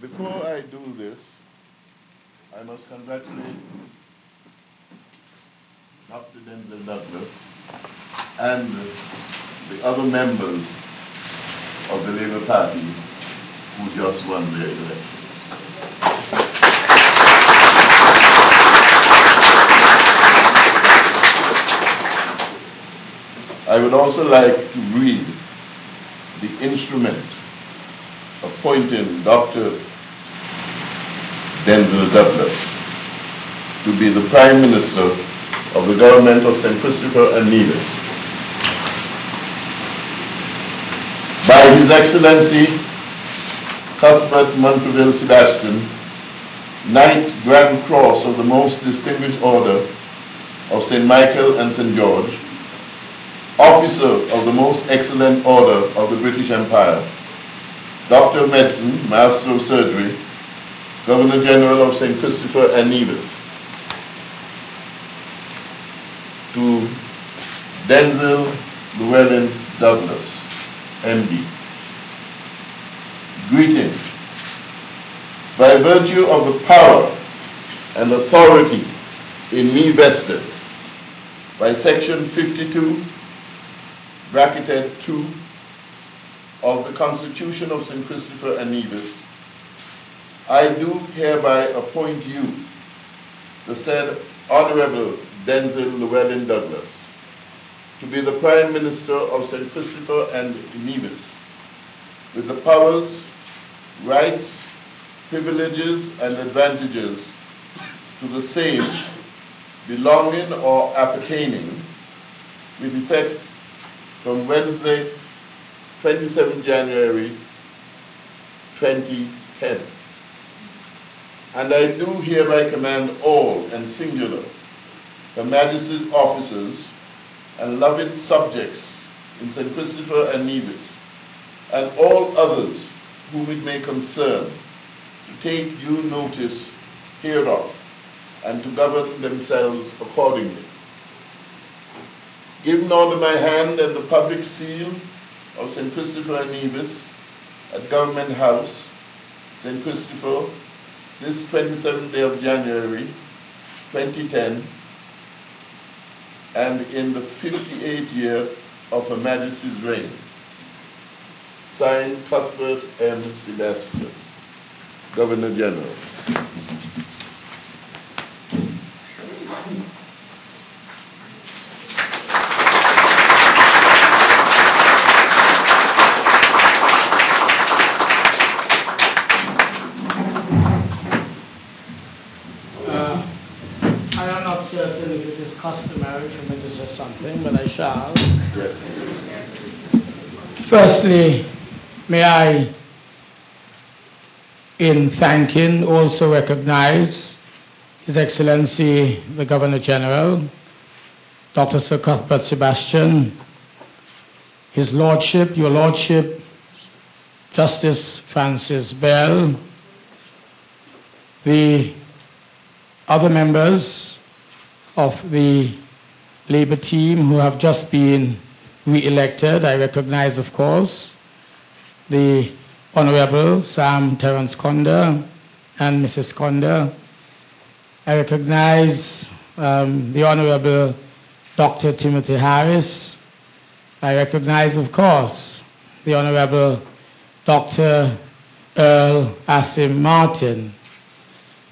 Before I do this, I must congratulate Dr. Denzil Douglas and the other members of the Labour Party who just won their election. I would also like to read the instrument appointing Dr. Denzil Douglas to be the Prime Minister of the government of St. Christopher and Nevis. By His Excellency Cuthbert Montrevel Sebastian, Knight Grand Cross of the Most Distinguished Order of St. Michael and St. George, Officer of the Most Excellent Order of the British Empire, Doctor of Medicine, Master of Surgery, Governor General of St. Christopher and Nevis. To Denzil Llewellyn Douglas, MD. Greeting. By virtue of the power and authority in me vested by Section 52, bracketed 2, of the Constitution of St. Christopher and Nevis, I do hereby appoint you, the said Honorable Denzil Llewellyn Douglas, to be the Prime Minister of St. Christopher and Nevis, with the powers, rights, privileges, and advantages to the same belonging or appertaining, with effect from Wednesday, 27 January 2010. And I do hereby command all and singular Her Majesty's officers and loving subjects in St. Christopher and Nevis, and all others whom it may concern, to take due notice hereof and to govern themselves accordingly. Given under my hand and the public seal of St. Christopher and Nevis at Government House, St. Christopher, this 27th day of January 2010, and in the 58th year of Her Majesty's reign. Signed, Cuthbert M. Sebastian, Governor General. Certain if it is customary for me to say something, but I shall. Yes. Firstly, may I, in thanking, also recognize His Excellency the Governor General, Dr. Sir Cuthbert Sebastian, His Lordship, Your Lordship, Justice Francis Bell, the other members of the Labour team who have just been re-elected. I recognize, of course, the Honorable Sam Terence Conda and Mrs. Conda. I recognize the Honorable Dr. Timothy Harris. I recognize, of course, the Honorable Dr. Earl Asim Martin.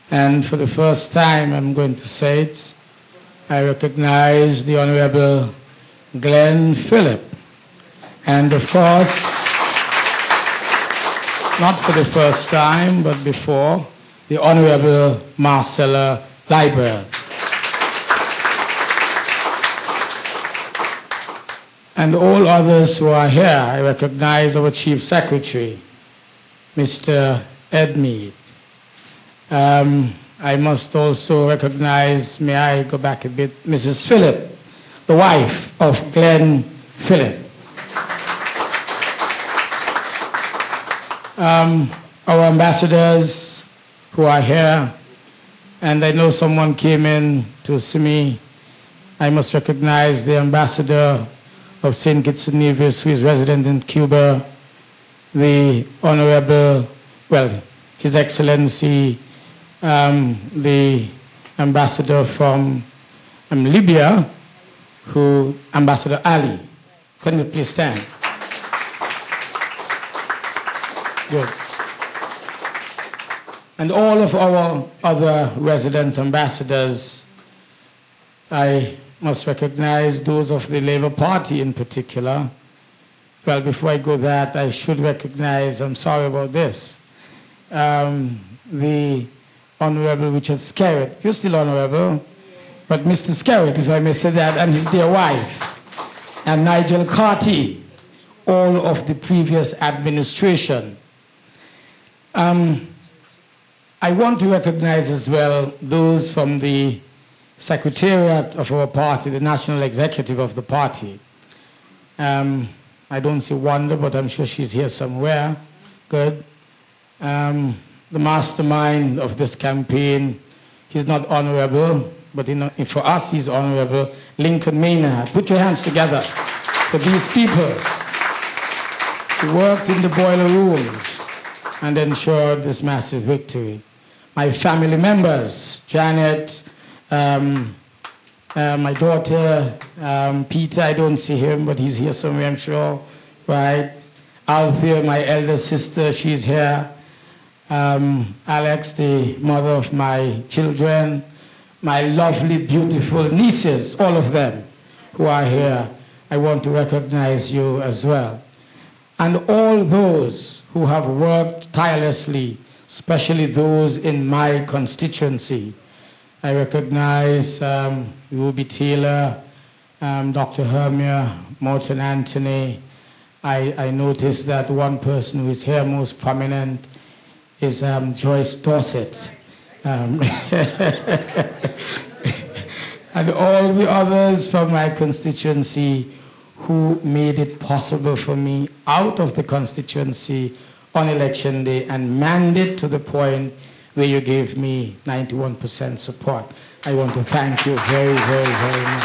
And for the first time, I'm going to say it, I recognize the Honorable Glenn Phillip. And of course, not for the first time, but before, the Honorable Marcella Liebert. And all others who are here, I recognize our Chief Secretary, Mr. Ed Mead. I must also recognize, may I go back a bit, Mrs. Phillip, the wife of Glenn Phillip. Our ambassadors who are here, and I know someone came in to see me. I must recognize the ambassador of St. Kitts and Nevis, who is resident in Cuba, the Honorable, well, His Excellency, the ambassador from Libya, Ambassador Ali. Can you please stand? Good. And all of our other resident ambassadors, I must recognize those of the Labour Party in particular. Well, before I go that, I should recognize, I'm sorry about this, the Honorable Richard Skerritt. You're still honorable, but Mr. Skerritt, if I may say that, and his dear wife, and Nigel Carty, all of the previous administration. I want to recognize as well those from the secretariat of our party, the national executive of the party. I don't see Wanda, but I'm sure she's here somewhere. Good. The mastermind of this campaign, he's not honorable, but for us he's honorable. Lincoln Maynard. Put your hands together for these people who worked in the boiler rooms and ensured this massive victory. My family members, Janet, my daughter, Peter, I don't see him, but he's here somewhere, I'm sure, right? Althea, my elder sister, she's here. Alex, the mother of my children, my lovely, beautiful nieces, all of them who are here. I want to recognize you as well. And all those who have worked tirelessly, especially those in my constituency. I recognize Ruby Taylor, Dr. Hermia, Morton Anthony. I noticed that one person who is here most prominent is Joyce Dorset. And all the others from my constituency who made it possible for me out of the constituency on election day and manned it to the point where you gave me 91% support. I want to thank you very, very, very much.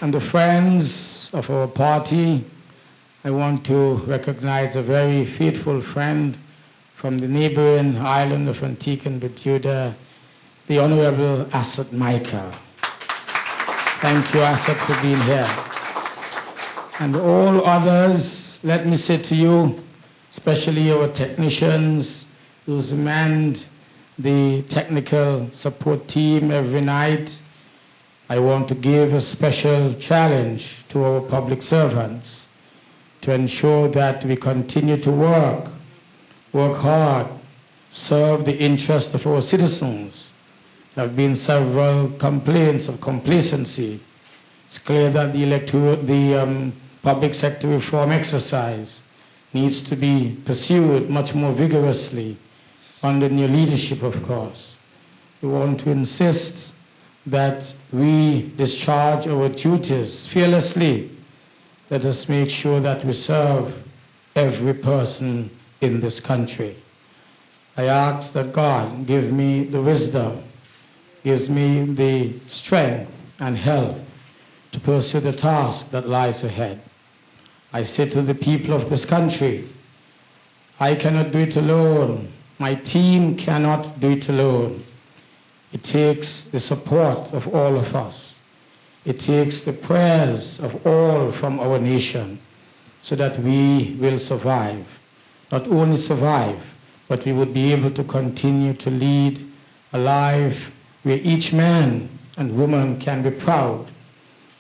And the friends of our party, I want to recognize a very faithful friend from the neighboring island of Antigua and Barbuda, the Honorable Asad Michael. Thank you, Asad, for being here. And all others, let me say to you, especially our technicians, those who manned the technical support team every night, I want to give a special challenge to our public servants to ensure that we continue to work hard, serve the interest of our citizens. There have been several complaints of complacency. It's clear that the public sector reform exercise needs to be pursued much more vigorously under new leadership, of course. We want to insist that we discharge our duties fearlessly. Let us make sure that we serve every person in this country. I ask that God give me the wisdom, gives me the strength and health to pursue the task that lies ahead. I say to the people of this country, I cannot do it alone. My team cannot do it alone. It takes the support of all of us. It takes the prayers of all from our nation so that we will survive. Not only survive, but we would be able to continue to lead a life where each man and woman can be proud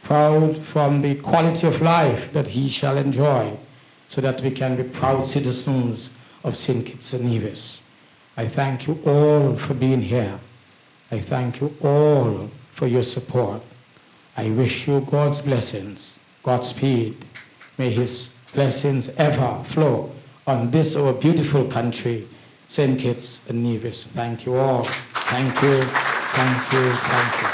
from the quality of life that he shall enjoy, so that we can be proud citizens of St. Kitts and Nevis. I thank you all for being here. I thank you all for your support. I wish you God's blessings, Godspeed. May his blessings ever flow on this our beautiful country, St. Kitts and Nevis. Thank you all. Thank you, thank you, thank you.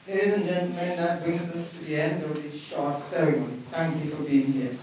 Ladies and gentlemen, that brings us to the end of this short ceremony. Thank you for being here.